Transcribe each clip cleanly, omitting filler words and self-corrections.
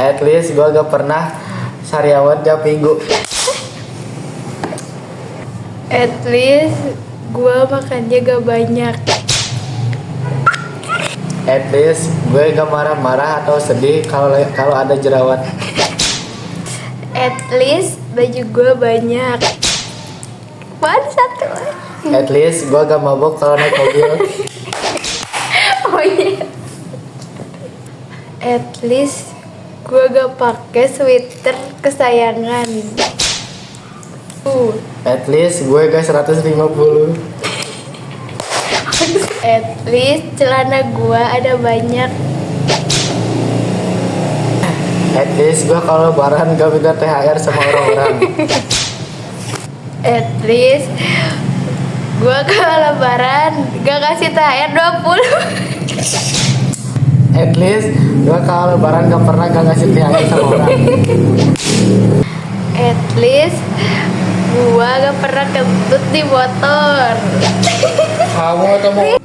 At least gue gak pernah sariawan tiap minggu. At least gue makannya gak banyak. At least gue gak marah-marah atau sedih kalau ada jerawat. At least baju gue banyak. Mana satu? At least gue gak mabuk kalau naik mobil. Oh iya. At least gue gak pakai sweater kesayangan. At least gue gak 150. At least celana gue ada banyak. At least gue kalau lebaran gak minta THR sama orang-orang. At least gue kalau lebaran gak kasih THR 20. At least gue kalau lebaran gak pernah gak ngasih THR sama orang. At least gue gak pernah kentut di motor. Kamu atau mau?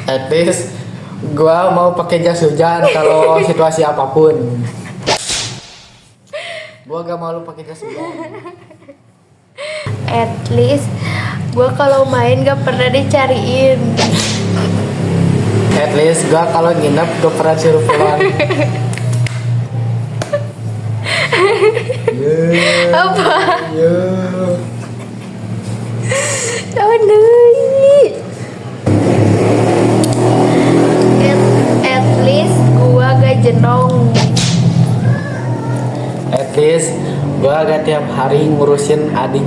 At least gue mau pakai jas hujan kalau situasi apapun. Gue gak malu pakai jas hujan. At least gue kalau main gak pernah dicariin. At least gue kalau nginep gak pernah suruh pulang. Apa? Oh no. At least gue gak jenong. At least gue gak tiap hari ngurusin adik.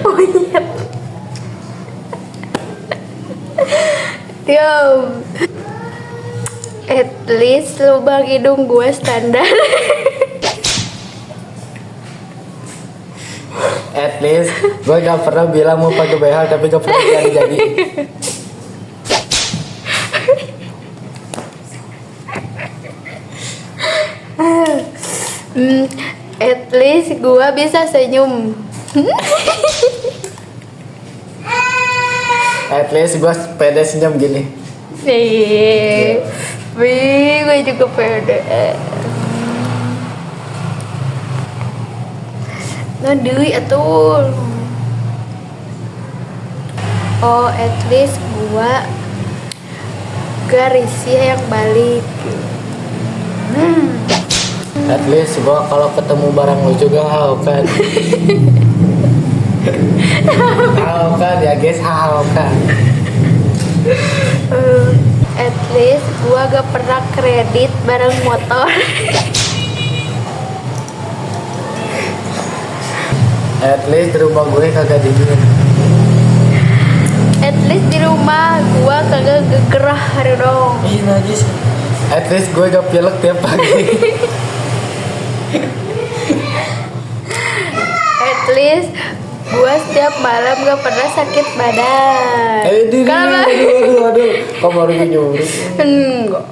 Oh iya. Diam. At least lubang hidung gue standar. At least gue gak pernah bilang mau pakai BH tapi gak pernah jadi. At least gue bisa senyum. At least gue pede senyum gini. Gue juga pede. Nah, duit atuh. Oh, at least gua gak risih yang balik. At least gue kalau ketemu barang lucu gak hau kan. Hau kan ya guys, hau kan. At least gua gak pernah kredit bareng motor. At least di rumah gue kagak dingin. At least di rumah gua kagak gegerah hari dong. Iya najis. At least gue gak pilek tiap pagi. At least gua setiap malam gak pernah sakit badan. Aduh. Kok baru nyuruh? Enggak.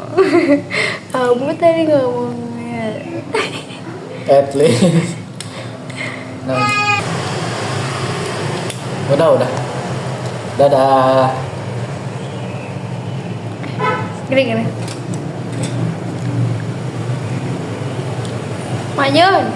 Kamu tadi ngomongnya. At least. Nah. Udah. Dadah. Gini. Manyun.